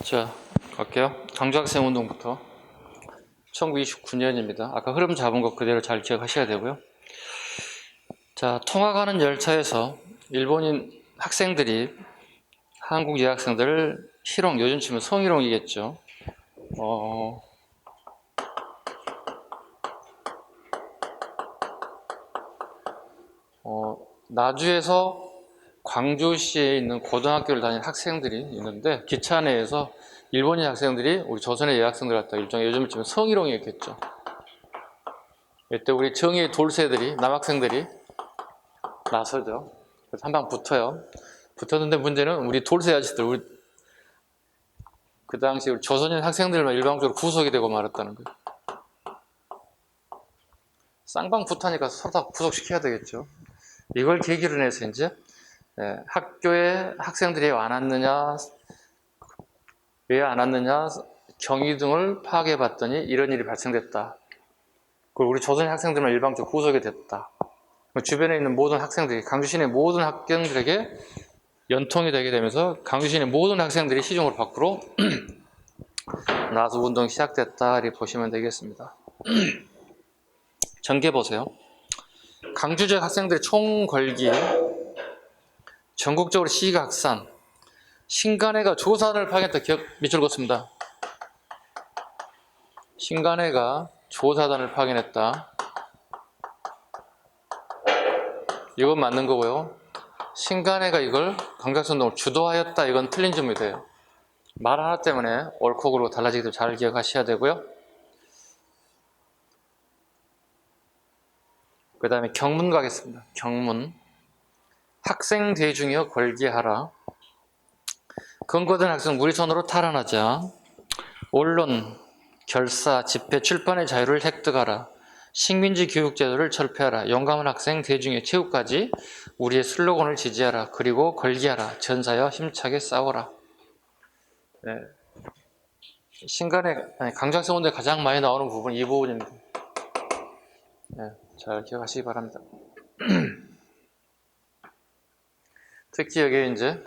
자, 갈게요. 강조학생 운동부터 1929년입니다. 아까 흐름 잡은 거 그대로 잘 기억하셔야 되고요. 자, 통학하는 열차에서 일본인 학생들이 한국 여학생들을 희롱, 요즘 치면 성희롱이겠죠. 나주에서 광주시에 있는 고등학교를 다니는 학생들이 있는데 기차 내에서 일본인 학생들이 우리 조선의 여학생들 갖다 일종의 요즘 치면 성희롱이었겠죠. 이때 우리 정의의 돌쇠들이 남학생들이 나서죠. 그래서 한 방 붙어요. 붙었는데 문제는 우리 돌쇠 아저씨들, 우리 그 당시 우리 조선인 학생들만 일방적으로 구속이 되고 말았다는 거예요. 쌍방 붙으니까 서로 다 구속시켜야 되겠죠. 이걸 계기로 해서 이제 학교에 학생들이 안 왔느냐, 왜 안 왔느냐, 경위 등을 파악해 봤더니 이런 일이 발생됐다. 그리고 우리 조선인 학생들만 일방적으로 구속이 됐다. 주변에 있는 모든 학생들이, 강주시내 모든 학생들에게 연통이 되게 되면서 강주시내 모든 학생들이 시중으로 밖으로 나와서 운동이 시작됐다. 이렇게 보시면 되겠습니다. 전개 보세요. 강주 지역 학생들의 총걸기, 전국적으로 시위가 확산, 신간회가 조사단을 파견했다. 기억 밑줄 긋습니다. 신간회가 조사단을 파견했다. 이건 맞는 거고요. 신간회가 이걸 강작선동을 주도하였다. 이건 틀린 질문이 돼요. 말 하나 때문에 옳고 그르고 달라지기 때문에 잘 기억하셔야 되고요. 그 다음에 경문 가겠습니다. 경문. 학생 대중이여 걸기하라. 근거된 학생 우리 손으로 탈환하자. 언론, 결사, 집회, 출판의 자유를 획득하라. 식민지 교육제도를 철폐하라. 용감한 학생 대중의 체육까지 우리의 슬로건을 지지하라. 그리고 걸기하라. 전사여 힘차게 싸워라. 네. 신간의 강작성 운동에 가장 많이 나오는 부분이 이 부분입니다. 네, 잘 기억하시기 바랍니다. 특히 여기에 이제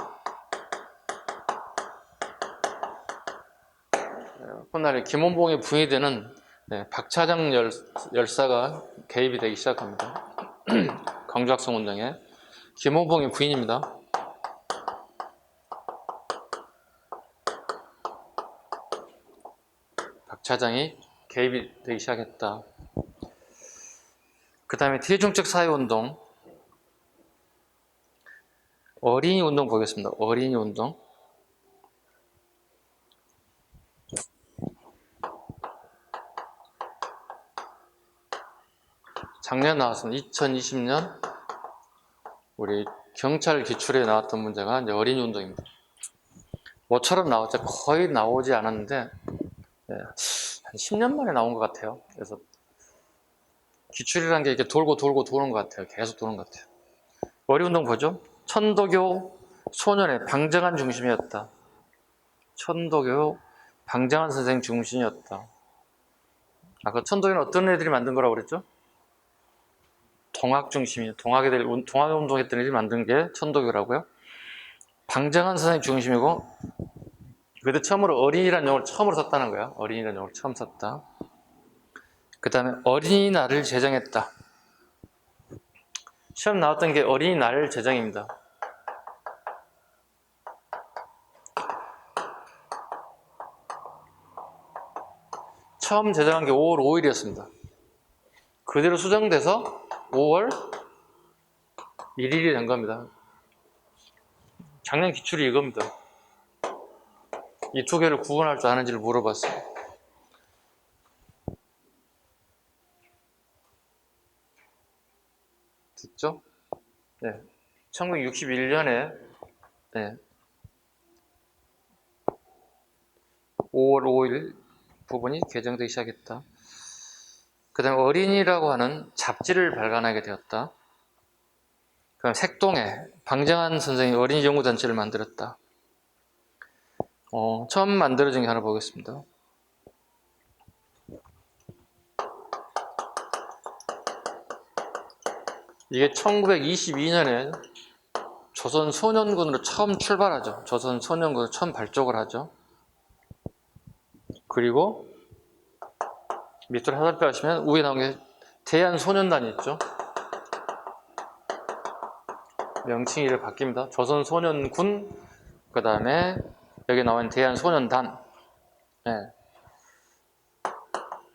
훗날에 김원봉의 부인이 되는 박차장 열사가 개입이 되기 시작합니다. 강조학생 운동에 김원봉의 부인입니다. 박차장이 개입이 되기 시작했다. 그 다음에 대중적 사회운동, 어린이 운동 보겠습니다. 어린이 운동. 작년 나왔습니다. 2020년 우리 경찰 기출에 나왔던 문제가 이제 어린이 운동입니다. 뭐처럼 나왔죠. 거의 나오지 않았는데 한 10년 만에 나온 것 같아요. 그래서 기출이라는 게 이렇게 돌고 도는 것 같아요. 계속 도는 것 같아요. 어린이 운동 보죠. 천도교 소년의 방정한 중심이었다. 천도교 방정한 선생 중심이었다. 아까 천도교는 어떤 애들이 만든 거라고 그랬죠? 동학 중심이에요. 동학 운동했던 애들이 만든 게 천도교라고요. 방정한 선생 중심이고, 그때 처음으로 어린이라는 용어를 처음으로 썼다는 거야. 어린이라는 용어를 처음 썼다. 그 다음에 어린이날을 제정했다. 시험 나왔던 게 어린이날 제정입니다. 처음 제정한 게 5월 5일이었습니다. 그대로 수정돼서 5월 1일이 된 겁니다. 작년 기출이 이겁니다. 이 두 개를 구분할 줄 아는지를 물어봤어요. 됐죠? 네. 1961년에 5월 5일 부분이 개정되기 시작했다. 그 다음에 어린이라고 하는 잡지를 발간하게 되었다. 그 다음에 색동에 방정한 선생이 어린이 연구단체를 만들었다. 처음 만들어진 게 하나 보겠습니다. 이게 1922년에 조선소년군으로 처음 출발하죠. 조선소년군으로 처음 발족을 하죠. 그리고 밑으로 화살표 하시면 위에 나온 게 대한소년단이 있죠. 명칭이 이렇게 바뀝니다. 조선소년군, 그 다음에 여기 나온 대한소년단. 네.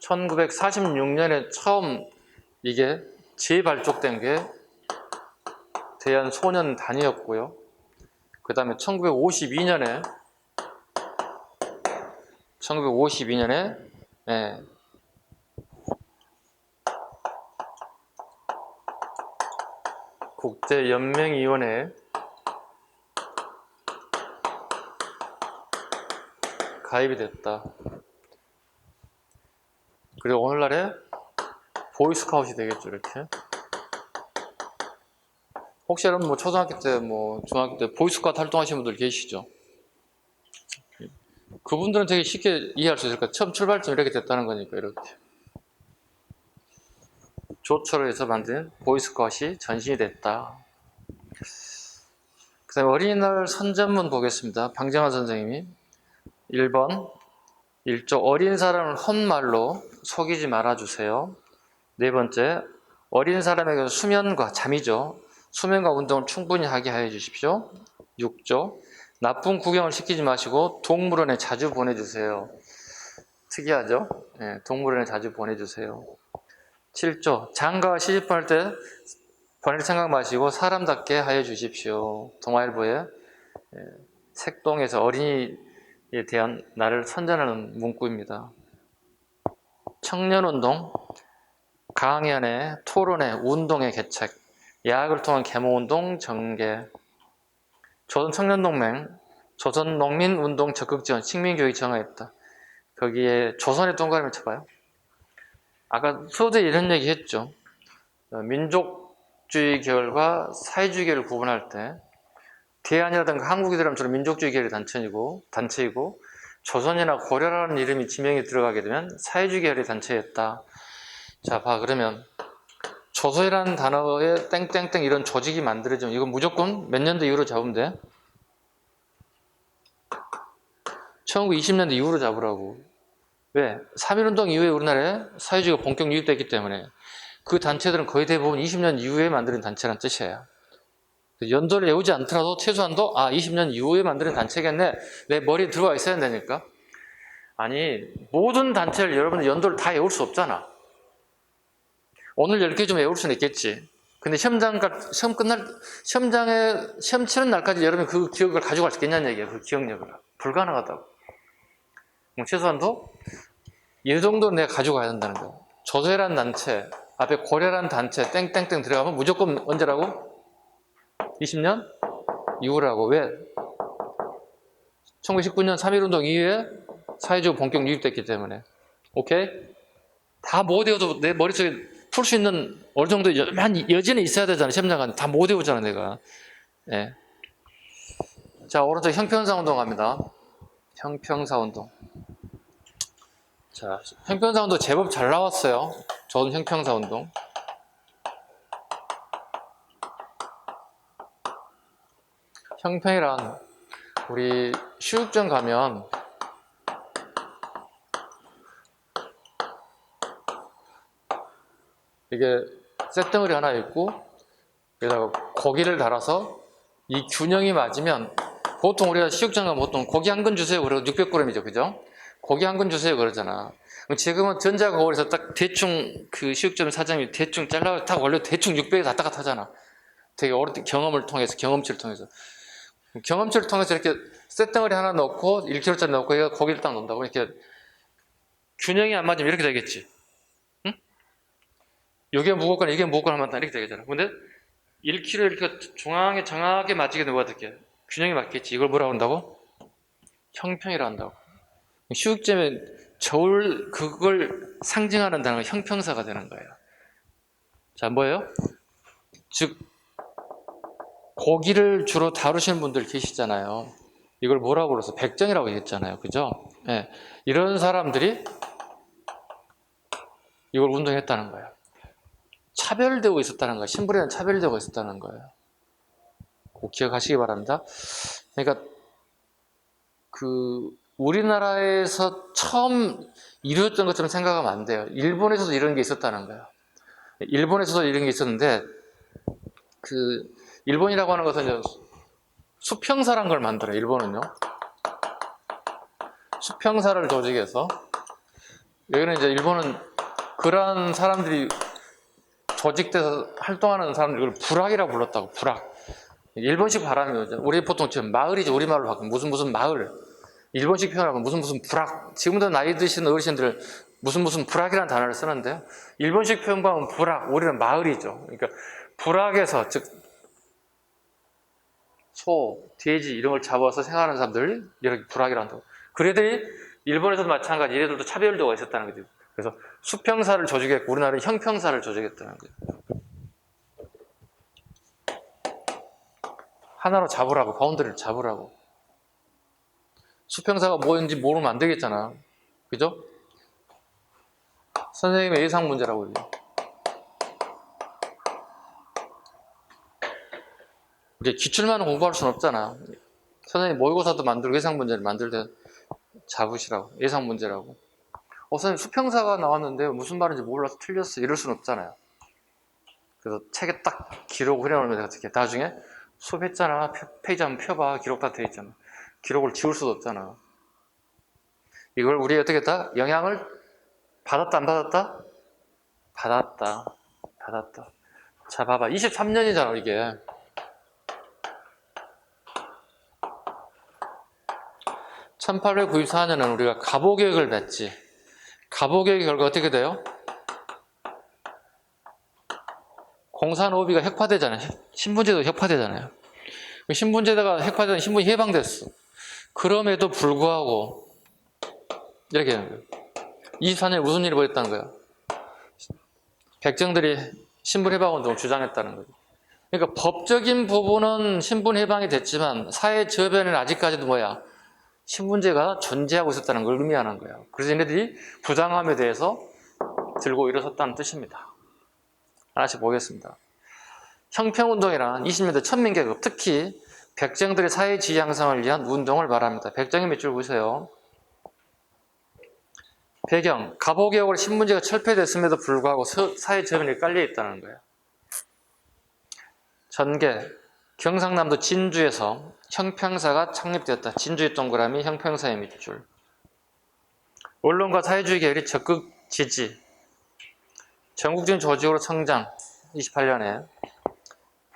1946년에 처음 이게 재발족된 게 대한소년단이었고요. 그 다음에 1952년에 국제연맹위원회에 가입이 됐다. 그리고 오늘날에 보이스카웃이 되겠죠, 이렇게. 혹시 여러분 뭐 초등학교 때, 뭐 중학교 때 보이스카웃 활동하시는 분들 계시죠? 그분들은 되게 쉽게 이해할 수 있을 거예요. 처음 출발점 이렇게 됐다는 거니까, 이렇게. 조처로 해서 만든 보이스카웃이 전신이 됐다. 그 다음에 어린이날 선전문 보겠습니다. 방정환 선생님이 1번 1조 어린 사람을 헛말로 속이지 말아주세요. 네 번째, 어린 사람에게 수면과 잠이죠. 수면과 운동을 충분히 하게 하여 주십시오. 6조 나쁜 구경을 시키지 마시고 동물원에 자주 보내주세요. 특이하죠? 네, 동물원에 자주 보내주세요. 7조 장가와 시집보낼 때 보낼 생각 마시고 사람답게 하여 주십시오. 동아일보의 색동에서 어린이에 대한 나를 선전하는 문구입니다. 청년운동, 강연회, 토론회, 운동회 개책, 야학을 통한 계몽운동 전개, 조선청년동맹, 조선농민운동 적극지원, 식민교육 정하였다. 거기에 조선의 동그라미 쳐봐요. 아까 수업에 이런 얘기 했죠. 민족주의 계열과 사회주의 계열을 구분할 때 대한이라든가 한국이라면 주로 민족주의 계열의 단체이고 조선이나 고려라는 이름이 지명이 들어가게 되면 사회주의 계열의 단체였다. 자, 봐. 그러면 조선이라는 단어에 땡땡땡 이런 조직이 만들어지면 이건 무조건 몇 년도 이후로 잡으면 돼? 1920년대 이후로 잡으라고. 왜? 3.1운동 이후에 우리나라에 사회주의가 본격 유입됐기 때문에 그 단체들은 거의 대부분 20년 이후에 만드는 단체란 뜻이에요. 연도를 외우지 않더라도 최소한도 20년 이후에 만드는 단체겠네. 내 머리에 들어와 있어야 된다니까. 아니, 모든 단체를 여러분들 연도를 다 외울 수 없잖아. 오늘 10개 좀 외울 수는 있겠지. 근데 시험 치는 날까지 여러분이 그 기억을 가져갈 수 있겠냐는 얘기예요. 그 기억력을. 불가능하다고. 최소한도 이 정도는 내가 가져가야 된다는 거예요. 조선이라는 단체, 앞에 고려라는 단체, 땡땡땡 들어가면 무조건 언제라고? 20년 이후라고. 왜? 1919년 3.1운동 이후에 사회주의 본격 유입됐기 때문에. 오케이? 다 못 외워도 내 머릿속에 풀 수 있는 어느 정도 여지는 있어야 되잖아. 시험장관 다 못 외우잖아, 내가. 예. 자, 오른쪽 형평사운동 갑니다. 형평사운동. 자, 형평사운동 제법 잘 나왔어요. 저는 형평사운동. 형평이란 우리 체육장 가면 이게 쇳덩어리 하나 있고 여기다가 고기를 달아서 이 균형이 맞으면 보통 우리가 체육장 가면 보통 고기 한 근 주세요 그러고 600g이죠, 그죠? 고기 한 근 주세요 그러잖아. 지금은 전자거울에서 딱 대충 그 체육점 사장님이 대충 잘라 딱 원래 대충 600에 왔다 갔다 하잖아. 되게 어릴 경험치를 통해서 이렇게 쇳덩어리 하나 넣고 1kg짜리 넣고 얘가 고기를 딱 넣는다고 이렇게 균형이 안 맞으면 이렇게 되겠지. 응? 이게 무겁거나 이게 무겁거나 하면 딱 이렇게 되겠잖아. 근데 1kg 이렇게 중앙에 정확하게 맞추게 되면 어떻게? 균형이 맞겠지. 이걸 뭐라고 한다고? 형평이라 한다고. 휴육점에 그걸 상징하는 단어가 형평사가 되는 거예요. 자, 뭐예요? 즉 고기를 주로 다루시는 분들 계시잖아요. 이걸 뭐라고 불러서 백정이라고 했잖아요. 그죠? 네. 이런 사람들이 이걸 운동했다는 거예요. 차별되고 있었다는 거예요. 신분에는 차별되고 있었다는 거예요. 꼭 기억하시기 바랍니다. 그러니까 그 우리나라에서 처음 이루어졌던 것처럼 생각하면 안 돼요. 일본에서도 이런 게 있었다는 거예요. 일본에서도 이런 게 있었는데, 그 일본이라고 하는 것은 이제 수평사란 걸 만들어요. 일본은요. 수평사를 조직해서, 여기는 이제 일본은 그러한 사람들이 조직돼서 활동하는 사람들, 이걸 불악이라고 불렀다고. 불악. 일본식 발음이죠. 우리 보통 지금 마을이죠. 우리말로 바꾸면 무슨 마을. 일본식 표현하면 무슨 불악. 지금도 나이 드신 어르신들 무슨 불악이라는 단어를 쓰는데요. 일본식 표현하면 불악. 우리는 마을이죠. 그러니까 불악에서, 즉 소, 돼지 이런 걸 잡아서 생활하는 사람들, 이렇게 불악이라고 한다고. 그 애들이 일본에서도 마찬가지, 얘네들도 차별도가 있었다는 거죠. 그래서 수평사를 조직했고 우리나라는 형평사를 조직했다는 거죠. 하나로 잡으라고, 바운더리를 잡으라고. 수평사가 뭐인지 모르면 안 되겠잖아. 그죠? 선생님의 예상 문제라고 그러죠. 이제 기출만 공부할 수는 없잖아. 선생님 모의고사도 만들고 예상 문제를 만들 때 잡으시라고. 예상 문제라고. 선생님 수평사가 나왔는데 무슨 말인지 몰라서 틀렸어. 이럴 수는 없잖아요. 그래서 책에 딱 기록을 해놓으면 어떻게 나중에 수업했잖아. 페이지 한번 펴봐. 기록 다 돼 있잖아. 기록을 지울 수도 없잖아. 이걸 우리 어떻게 했다? 영향을 받았다 안 받았다? 받았다. 자, 봐봐. 23년이잖아 이게. 1894년은 우리가 갑오개혁을 맺지. 갑오개혁의 결과 어떻게 돼요? 공사노비가 혁파되잖아요. 신분제도 혁파되잖아요. 신분제도가 혁파되면 신분이 해방됐어. 그럼에도 불구하고 이렇게 되는 거예요. 24년에 무슨 일이 벌어졌다는 거야? 백정들이 신분 해방 운동을 주장했다는 거죠. 그러니까 법적인 부분은 신분 해방이 됐지만 사회 저변에는 아직까지도 신분제가 존재하고 있었다는 걸 의미하는 거예요. 그래서 얘네들이 부당함에 대해서 들고 일어섰다는 뜻입니다. 하나씩 보겠습니다. 형평운동이란 20년대 천민개혁, 특히 백정들의 사회 지위 향상을 위한 운동을 말합니다. 백정의 몇 줄 보세요. 배경, 갑오개혁으로 신분제가 철폐됐음에도 불구하고 사회 저변이 깔려있다는 거예요. 전개, 경상남도 진주에서 형평사가 창립되었다. 진주의 동그라미, 형평사의 밑줄. 언론과 사회주의 계열이 적극 지지. 전국적인 조직으로 성장. 28년에.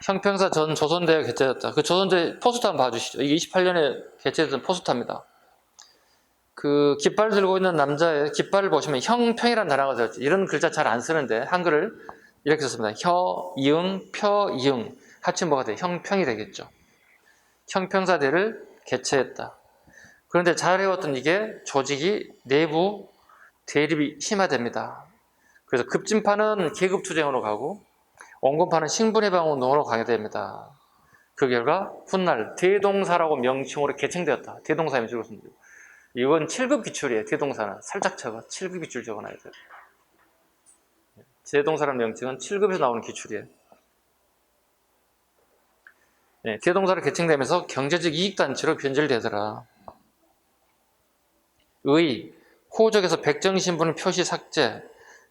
형평사 전 조선대가 개최됐다. 그 조선대 포스터 한번 봐주시죠. 이게 28년에 개최됐던 포스터입니다. 그 깃발 들고 있는 남자의 깃발을 보시면 형평이라는 단어가 되었죠. 이런 글자 잘 안 쓰는데 한글을 이렇게 썼습니다. 혀, 이응, 펴, 이응. 합치면 뭐가 돼? 형평이 되겠죠. 형평사대를 개최했다. 그런데 잘 해왔던 이게 조직이 내부 대립이 심화됩니다. 그래서 급진파는 계급투쟁으로 가고 온건파는 신분해방운동으로 가게 됩니다. 그 결과 훗날 대동사라고 명칭으로 개칭되었다. 대동사의 줄였습니다. 이건 7급 기출이에요. 대동사는 살짝 적어. 7급 기출 적어놔야 돼요. 대동사라는 명칭은 7급에서 나오는 기출이에요. 네, 대동사로 개칭되면서 경제적 이익단체로 변질되더라. 의, 호적에서 백정신분 표시 삭제,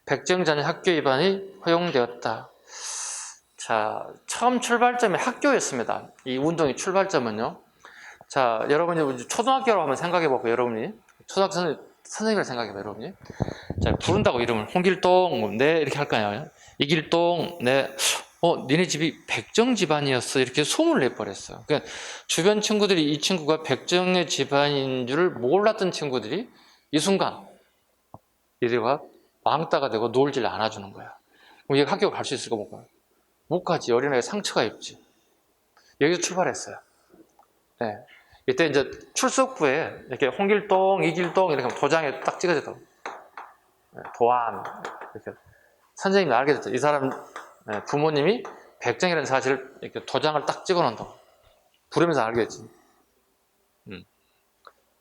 백정자녀 학교 입안이 허용되었다. 자, 처음 출발점이 학교였습니다. 이 운동의 출발점은요. 자, 여러분이 초등학교로 한번 생각해보고, 여러분이 초등학교 선생님을 생각해봐, 여러분이. 자, 부른다고 이름을 홍길동, 네 이렇게 할 거 아니에요. 이길동, 네. 니네 집이 백정 집안이었어. 이렇게 소문을 내버렸어요. 그러니까 주변 친구들이 이 친구가 백정의 집안인 줄 몰랐던 친구들이 이 순간 얘들과 왕따가 되고 놀지를 않아주는 거야. 그럼 얘가 학교 갈 수 있을까 못 가? 못 가지. 어린아이가 상처가 입지. 여기서 출발했어요. 네. 이때 이제 출석부에 이렇게 홍길동, 이길동 이렇게 도장에 딱 찍어졌다고. 네. 도안 이렇게 선생님이 알게 됐죠. 이 사람 부모님이 백정이라는 사실을 이렇게 도장을 딱 찍어놓는다고. 부르면서 알겠지.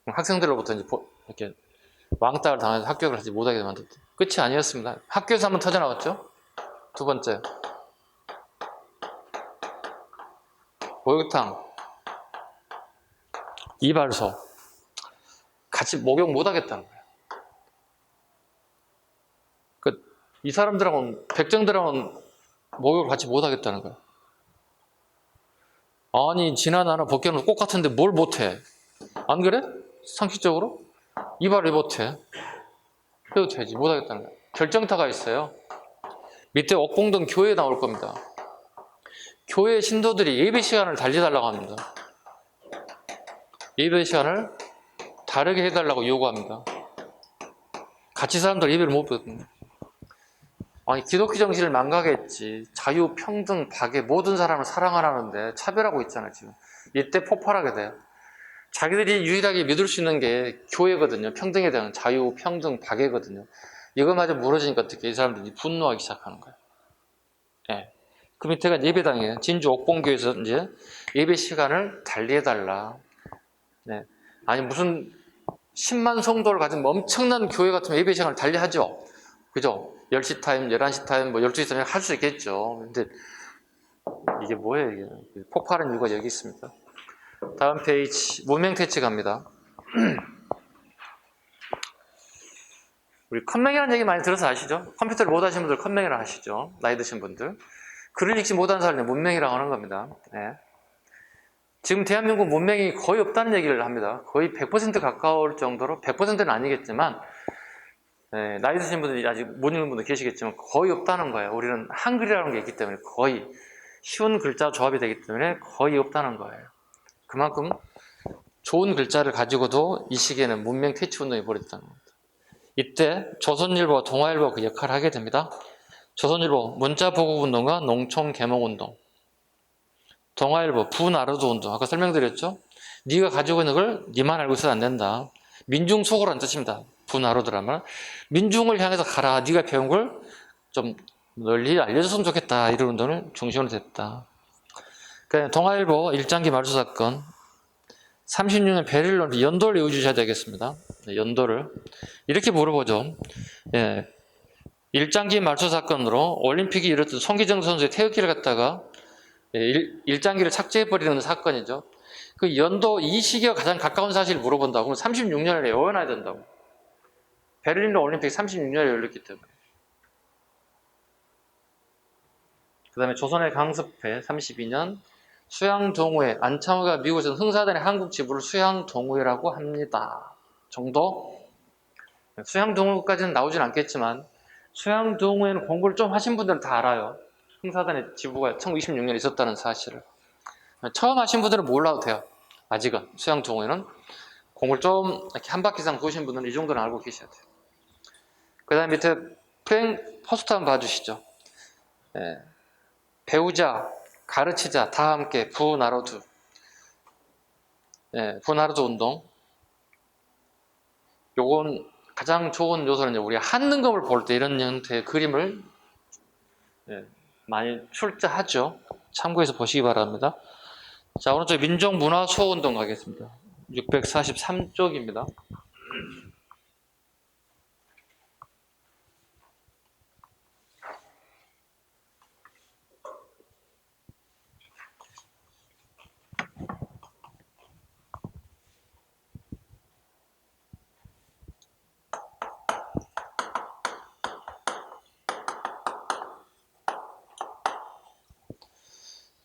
학생들로부터 이제 이렇게 왕따를 당해서 합격을 하지 못하게 만들었죠. 끝이 아니었습니다. 학교에서 한번 터져나왔죠. 두 번째, 목욕탕, 이발소. 같이 목욕 못 하겠다는 거예요. 이 사람들하고는, 백정들하고는 목욕을 같이 못 하겠다는 거예요. 아니, 지나 나나 벗겨놓은 꽃 같은데 뭘 못해? 안 그래? 상식적으로? 이발 왜 못해? 해도 되지. 못 하겠다는 거예요. 결정타가 있어요. 밑에 옥봉동 교회에 나올 겁니다. 교회 신도들이 예배 시간을 달리달라고 합니다. 예배 시간을 다르게 해달라고 요구합니다. 같이 사람들 예배를 못 받거든요. 아니, 기독교 정신을 망가겠지. 자유, 평등, 박애, 모든 사람을 사랑하라는데 차별하고 있잖아요, 지금. 이때 폭발하게 돼요. 자기들이 유일하게 믿을 수 있는 게 교회거든요. 평등에 대한 자유, 평등, 박애거든요. 이거마저 무너지니까 어떻게 이 사람들이 분노하기 시작하는 거예요. 예. 그 밑에가 예배당이에요. 진주 옥봉교에서 이제 예배 시간을 달리해달라. 네. 아니, 무슨 10만 성도를 가진 엄청난 교회 같으면 예배 시간을 달리하죠. 그죠? 10시 타임, 11시 타임, 12시 타임 할 수 있겠죠. 근데 이게 뭐예요, 이게? 폭발한 이유가 여기 있습니다. 다음 페이지, 문명퇴치 갑니다. 우리 컴맹이라는 얘기 많이 들어서 아시죠? 컴퓨터를 못 하시는 분들 컴맹이라고 하시죠. 나이 드신 분들. 글을 읽지 못하는 사람을 문맹이라고 하는 겁니다. 네. 지금 대한민국 문맹이 거의 없다는 얘기를 합니다. 거의 100% 가까울 정도로, 100%는 아니겠지만, 네, 나이 드신 분들이 아직 못 읽는 분도 계시겠지만 거의 없다는 거예요. 우리는 한글이라는 게 있기 때문에 거의 쉬운 글자 조합이 되기 때문에 거의 없다는 거예요. 그만큼 좋은 글자를 가지고도 이 시기에는 문명 퇴치 운동이 벌어졌다는 겁니다. 이때 조선일보와 동아일보가 그 역할을 하게 됩니다. 조선일보 문자 보급 운동과 농촌 계몽 운동, 동아일보 부나르도 운동. 아까 설명드렸죠? 네가 가지고 있는 걸 네만 알고 있어도 안 된다. 민중 속으로라는 뜻입니다. 부나르도라면 민중을 향해서 가라. 네가 배운 걸 좀 널리 알려줬으면 좋겠다. 이런 운동을 중심으로 됐다. 그러니까 동아일보 일장기 말소 사건 36년 베를린 연도를 외워주셔야 되겠습니다. 연도를 이렇게 물어보죠. 예. 일장기 말소 사건으로 올림픽이 이뤘던 송기정 선수의 태극기를 갖다가 일장기를 착지해버리는 사건이죠. 그 연도 이 시기와 가장 가까운 사실을 물어본다고 그러면 36년을 외워놔야 된다고. 베를린 올림픽 36년에 열렸기 때문에. 그 다음에 조선의 강습회 32년 수양동우회, 안창호가 미국에서 흥사단의 한국 지부를 수양동우회라고 합니다. 정도? 수양동우회까지는 나오진 않겠지만 수양동우회는 공부를 좀 하신 분들은 다 알아요. 흥사단의 지부가 1926년에 있었다는 사실을. 처음 하신 분들은 몰라도 돼요. 아직은 수양동우회는 공부를 좀 이렇게 한 바퀴 이상 보신 분들은 이 정도는 알고 계셔야 돼요. 그 다음 밑에 프랭 포스트 한번 봐주시죠. 네. 배우자, 가르치자, 다 함께 부나로드. 네, 부나로드 운동. 요건 가장 좋은 요소는 우리가 한능검을 볼 때 이런 형태의 그림을 많이 출제하죠. 참고해서 보시기 바랍니다. 자, 오른쪽 민족문화수호운동 가겠습니다. 643쪽입니다.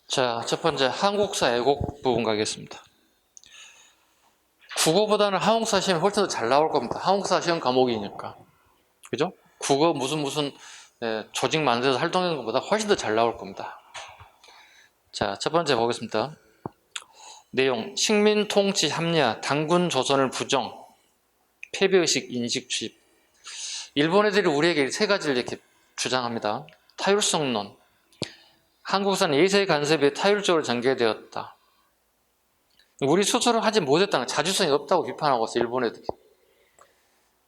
자, 첫 번째 한국사 애국 부분 가겠습니다. 국어보다는 한국사 시험이 훨씬 더 잘 나올 겁니다. 한국사 시험 과목이니까. 그죠? 국어 무슨 조직 만들어서 활동하는 것보다 훨씬 더 잘 나올 겁니다. 자, 첫 번째 보겠습니다. 내용, 식민 통치 합리화, 단군 조선을 부정, 패배의식 인식 주입. 일본 애들이 우리에게 세 가지를 이렇게 주장합니다. 타율성론, 한국사는 예세 간섭에 타율적으로 전개되었다. 우리 스스로 하지 못했다는 자주성이 없다고 비판하고 있어요, 일본 애들이.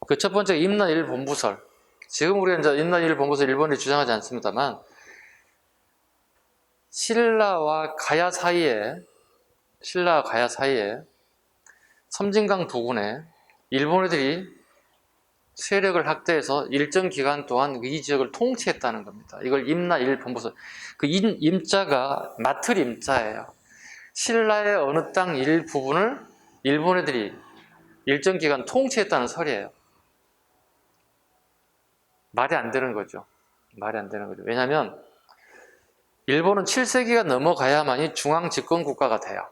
그 첫 번째 임나 일본부설. 지금 우리가 이제 임나 일본부설 일본이 주장하지 않습니다만 신라와 가야 사이에 섬진강 부근에 일본 애들이 세력을 확대해서 일정 기간 동안 이 지역을 통치했다는 겁니다. 이걸 임나 일본부설. 그 임자가 맡을 임자예요. 신라의 어느 땅 일부분을 일본 애들이 일정 기간 통치했다는 설이에요. 말이 안 되는 거죠. 말이 안 되는 거죠. 왜냐하면 일본은 7세기가 넘어가야만이 중앙 집권 국가가 돼요.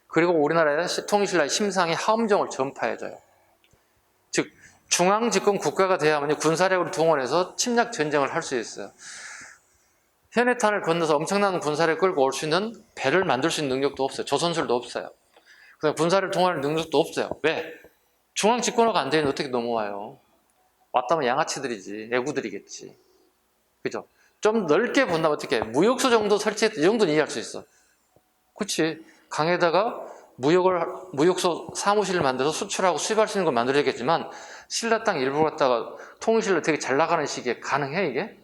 그리고 우리나라의 통일신라의 심상이 하엄정을 전파해줘요. 즉 중앙 집권 국가가 돼야만이 군사력을 동원해서 침략 전쟁을 할 수 있어요. 현해탄을 건너서 엄청난 군사를 끌고 올 수 있는 배를 만들 수 있는 능력도 없어요. 조선술도 없어요. 그다음 군사를 동원할 능력도 없어요. 왜? 중앙 집권화가 안 되면 어떻게 넘어와요? 왔다면 양아치들이지, 애구들이겠지. 그죠? 좀 넓게 본다면 어떻게 해? 무역소 정도 설치했다, 이 정도는 이해할 수 있어. 그치? 강에다가 무역소 사무실을 만들어서 수출하고 수입할 수 있는 걸 만들어야겠지만, 신라 땅 일부 갖다가 통일신라 되게 잘 나가는 시기에 가능해, 이게?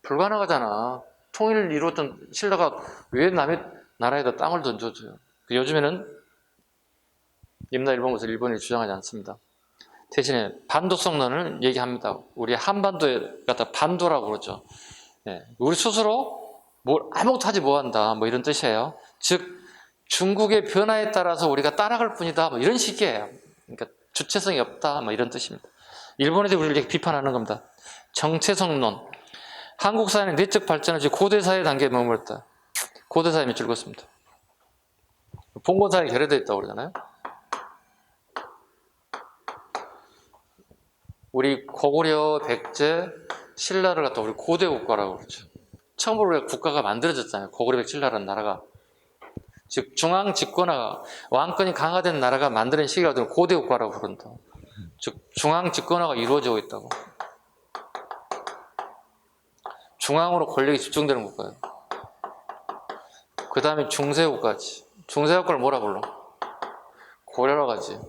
불가능하잖아. 통일을 이루었던 신라가 왜 남의 나라에다 땅을 던져줘요? 요즘에는 임나 일본에서 일본이 주장하지 않습니다. 대신에 반도성론을 얘기합니다. 우리 한반도에 갖다 반도라고 그러죠. 예, 우리 스스로 뭘 아무것도 하지 못한다, 뭐 이런 뜻이에요. 즉 중국의 변화에 따라서 우리가 따라갈 뿐이다, 뭐 이런 식이에요. 그러니까 주체성이 없다, 뭐 이런 뜻입니다. 일본 애들이 우리를 이렇게 비판하는 겁니다. 정체성론. 한국 사회는 내적 발전을 고대 사회 단계에 머물렀다. 고대 사회 밑줄 긋습니다. 봉건 사회 결여되어 있다고 그러잖아요. 우리 고구려, 백제, 신라를 갖다 우리 고대 국가라고 그러죠. 처음으로 우리가 국가가 만들어졌잖아요. 고구려, 백제, 신라라는 나라가. 즉 중앙 집권화가 왕권이 강화된 나라가 만드는 시기가 고대 국가라고 부른다. 즉 중앙 집권화가 이루어지고 있다고. 중앙으로 권력이 집중되는 국가예요. 그 다음에 중세 국가지. 중세 국가를 뭐라 불러? 고려라고 하지.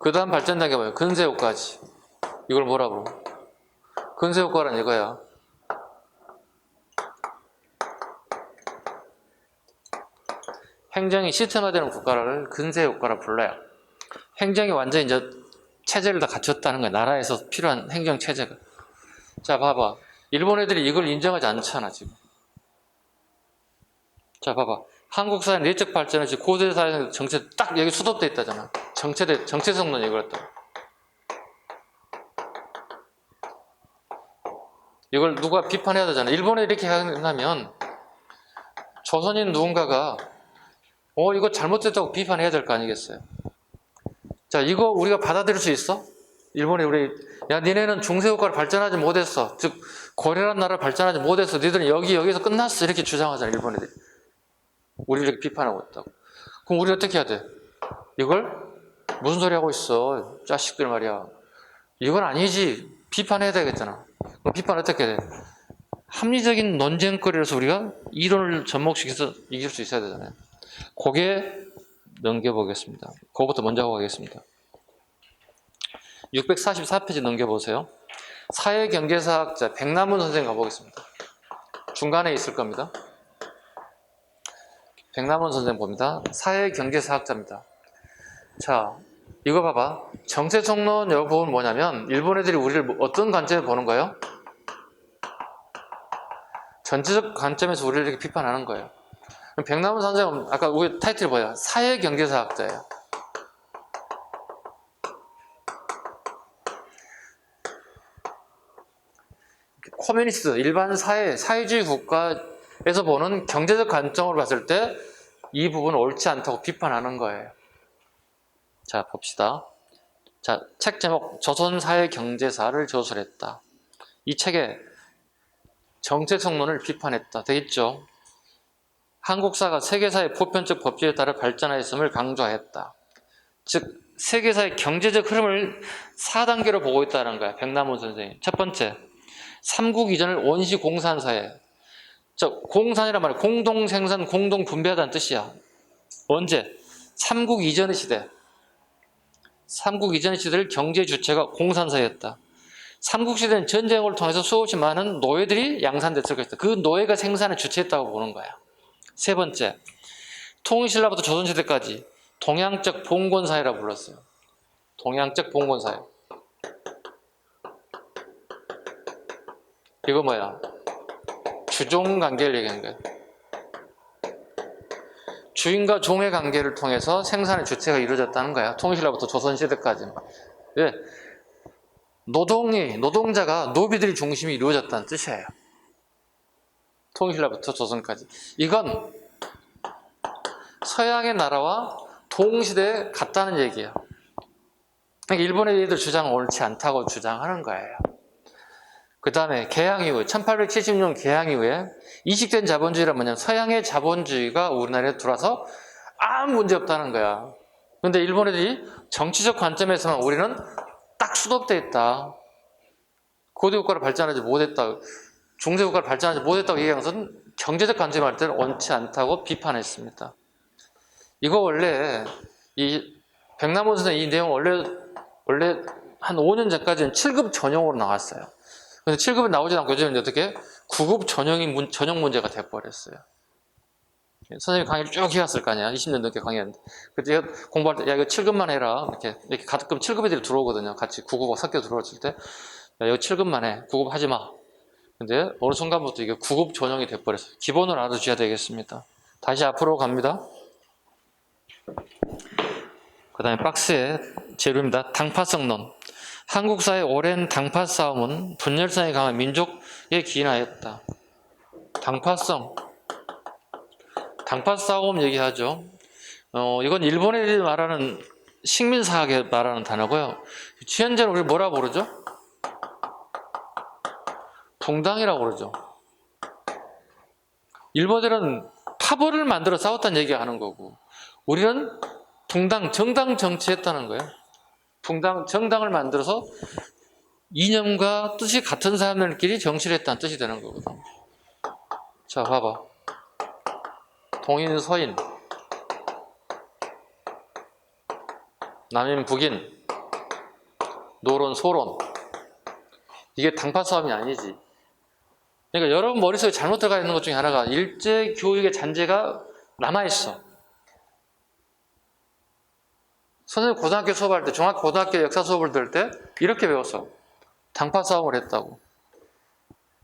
그 다음 발전 단계가 뭐예요? 근세 국가지. 이걸 뭐라 불러? 근세 국가란 이거야. 행정이 시스템화되는 국가를 근세 국가라 불러요. 행정이 완전히 이제 체제를 다 갖췄다는 거야. 나라에서 필요한 행정 체제가. 자, 봐봐. 일본 애들이 이걸 인정하지 않잖아, 지금. 자, 봐봐. 한국 사회 내적 발전은 고대 사회는 정체 딱 여기 수도돼 있다잖아. 정체성론 이걸 했다. 이걸 누가 비판해야 되잖아. 일본에 이렇게 하면 조선인 누군가가 이거 잘못됐다고 비판해야 될 거 아니겠어요. 자, 이거 우리가 받아들일 수 있어? 일본이 야, 니네는 중세국가를 발전하지 못했어. 즉 고려란 나라를 발전하지 못했어. 니들은 여기서 끝났어. 이렇게 주장하잖아, 일본 애들이. 우리를 이렇게 비판하고 있다고. 그럼 우리 어떻게 해야 돼? 이걸 무슨 소리 하고 있어, 자식들 말이야. 이건 아니지. 비판해야 되겠잖아. 그럼 비판 어떻게 해야 돼? 합리적인 논쟁거리로서 우리가 이론을 접목시켜서 이길 수 있어야 되잖아요. 그게 넘겨보겠습니다. 그거부터 먼저 하고 가겠습니다. 644페이지 넘겨보세요. 사회경제사학자 백남훈 선생 가보겠습니다. 중간에 있을 겁니다. 백남훈 선생 봅니다. 사회경제사학자입니다. 자, 이거 봐봐. 정체성론 이 부분 뭐냐면 일본 애들이 우리를 어떤 관점에 보는 거예요? 전체적 관점에서 우리를 이렇게 비판하는 거예요. 백남훈 선생은 아까 우리 타이틀이 뭐예요? 사회경제사학자예요. 커뮤니스트, 일반 사회주의 국가에서 보는 경제적 관점으로 봤을 때 이 부분은 옳지 않다고 비판하는 거예요. 자, 봅시다. 자, 책 제목 조선사회경제사를 저술했다. 이 책에 정체성론을 비판했다. 되겠죠? 한국사가 세계사의 보편적 법칙에 따라 발전하였음을 강조했다. 즉 세계사의 경제적 흐름을 4단계로 보고 있다는 거야, 백남훈 선생님. 첫 번째, 삼국 이전을 원시 공산사회. 공산이란 말은 공동생산, 공동분배하다는 뜻이야. 언제? 삼국 이전의 시대. 삼국 이전의 시대를 경제 주체가 공산사회였다. 삼국시대는 전쟁을 통해서 수없이 많은 노예들이 양산됐을 것이다. 그 노예가 생산을 주체했다고 보는 거야. 세 번째, 통일신라부터 조선시대까지 동양적 봉건사회라고 불렀어요. 동양적 봉건사회. 이거 뭐야? 주종관계를 얘기하는 거야. 주인과 종의 관계를 통해서 생산의 주체가 이루어졌다는 거야. 통일신라부터 조선시대까지. 왜? 노동자가 노비들이 중심이 이루어졌다는 뜻이에요. 통일신라부터 조선까지. 이건 서양의 나라와 동시대에 같다는 얘기예요. 그러니까 일본의 얘들 주장은 옳지 않다고 주장하는 거예요. 그 다음에 개항 이후 1870년 개항 이후에 이식된 자본주의란 뭐냐면 서양의 자본주의가 우리나라에 들어와서 아무 문제 없다는 거야. 그런데 일본 애들이 정치적 관점에서는 우리는 딱 수도업돼 있다. 고대국가를 발전하지 못했다. 중세국가를 발전하지 못했다고 얘기하면서 경제적 관점을 할 때는 옳지 않다고 비판했습니다. 이거 원래 이 백남원 선생 이 내용 원래 한 5년 전까지는 7급 전형으로 나왔어요. 근데 7급에 나오지 않고 요즘은 어떻게 9급 전형 문제가 돼버렸어요. 선생님이 강의를 쭉 해왔을 거 아니야. 20년 넘게 강의했는데. 그때 공부할 때, 야, 이거 7급만 해라. 이렇게 가끔 7급 애들이 들어오거든요. 같이 9급하고 섞여 들어왔을 때. 야, 이거 7급만 해. 9급 하지 마. 근데 어느 순간부터 이게 9급 전형이 돼버렸어요. 기본을 알아두셔야 되겠습니다. 다시 앞으로 갑니다. 그 다음에 박스에 재료입니다. 당파성론. 한국사의 오랜 당파 싸움은 분열성이 강한 민족에 기인하였다. 당파 싸움 얘기하죠. 이건 일본인들이 말하는 식민사학에 말하는 단어고요. 현재는 우리 뭐라 부르죠? 붕당이라고 그러죠. 일본들은 파벌을 만들어 싸웠다는 얘기가 하는 거고, 우리는 정당 정치했다는 거예요. 정당을 만들어서 이념과 뜻이 같은 사람들끼리 정치를 했다는 뜻이 되는 거거든. 자, 봐봐. 동인, 서인, 남인, 북인, 노론, 소론. 이게 당파 싸움이 아니지. 그러니까 여러분 머릿속에 잘못 들어가 있는 것 중에 하나가 일제 교육의 잔재가 남아있어. 선생님 고등학교 수업할 때, 고등학교 역사 수업을 들을 때 이렇게 배웠어. 당파 싸움을 했다고.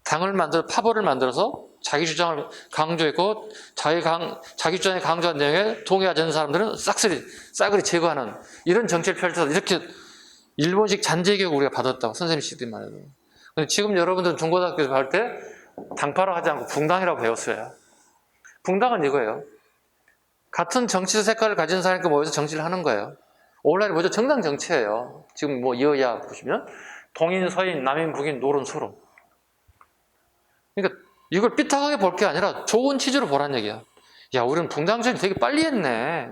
파벌을 만들어서 자기 주장을 강조했고, 자기 주장에 강조한 내용에 동의하지 않는 사람들은 싸그리 제거하는 이런 정치를 펼쳐서 이렇게 일본식 잔재교육을 우리가 받았다고, 선생님 시대만 해도. 근데 지금 여러분들은 중고등학교에서 배울 때 당파라고 하지 않고 붕당이라고 배웠어요. 붕당은 이거예요. 같은 정치 색깔을 가진 사람과 모여서 정치를 하는 거예요. 오늘날이 뭐죠? 정당 정치예요. 지금 뭐 여야 보시면 동인, 서인, 남인, 북인, 노론, 소론. 그러니까 이걸 삐딱하게 볼 게 아니라 좋은 취지로 보라는 얘기야. 야, 우리는 붕당주의 되게 빨리 했네.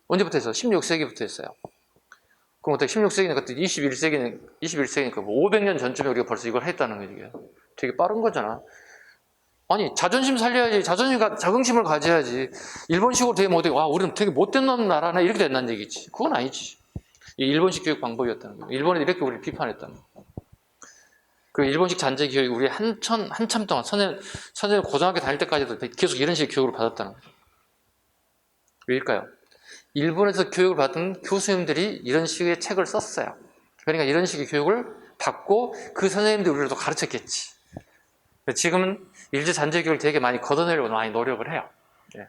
언제부터 했어? 16세기부터 했어요. 그럼 어떻게 16세기니까 그때 21세기니까 뭐 500년 전쯤에 우리가 벌써 이걸 했다는 얘기야. 되게 빠른 거잖아. 아니, 자존심 살려야지. 자긍심을 가져야지. 일본식으로 되게 못해. 와, 우리는 되게 못된 나라네. 이렇게 된다는 얘기지. 그건 아니지. 이 일본식 교육 방법이었다는 거예요. 일본이 이렇게 우리를 비판했다는 거예요. 그 일본식 잔재 교육이 우리 한참 동안, 선생님 고등학교 다닐 때까지도 계속 이런 식의 교육을 받았다는 거예요. 왜일까요? 일본에서 교육을 받은 교수님들이 이런 식의 책을 썼어요. 그러니까 이런 식의 교육을 받고 그 선생님들이 우리를 또 가르쳤겠지. 지금은 일제 잔재 교육을 되게 많이 걷어내려고 많이 노력을 해요. 예.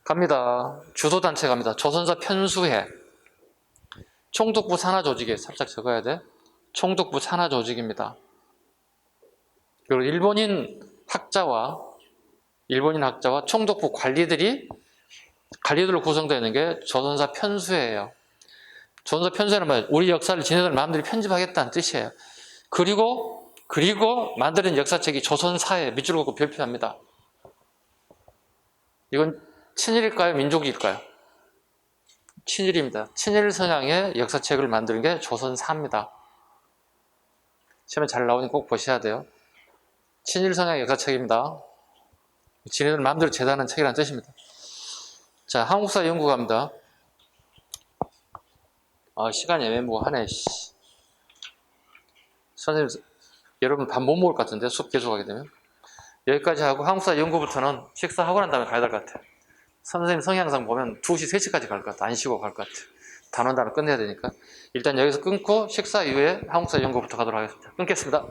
갑니다. 주도단체 갑니다. 조선사 편수회. 총독부 산하조직에 살짝 적어야 돼. 총독부 산하조직입니다. 그리고 일본인 학자와 총독부 관리들로 구성되어 있는 게 조선사 편수회예요. 조선사 편수회는 뭐예요? 우리 역사를 지네들 마음대로 편집하겠다는 뜻이에요. 그리고 만드는 역사책이 조선사회 밑줄 긋고 발표합니다. 이건 친일일까요? 민족일까요? 친일입니다. 친일 성향의 역사책을 만드는 게 조선사입니다. 시험에 잘 나오니 꼭 보셔야 돼요. 친일 성향의 역사책입니다. 지네들 마음대로 제단한 책이라는 뜻입니다. 자, 한국사 연구 갑니다. 시간이 애매모호하네. 선생님, 여러분 밥 못 먹을 것 같은데 수업 계속하게 되면. 여기까지 하고 한국사 연구부터는 식사하고 난 다음에 가야 될 것 같아요. 선생님 성향상 보면 2시, 3시까지 갈 것 같아. 안 쉬고 갈 것 같아. 단원 끝내야 되니까. 일단 여기서 끊고 식사 이후에 한국사 연구부터 가도록 하겠습니다. 끊겠습니다.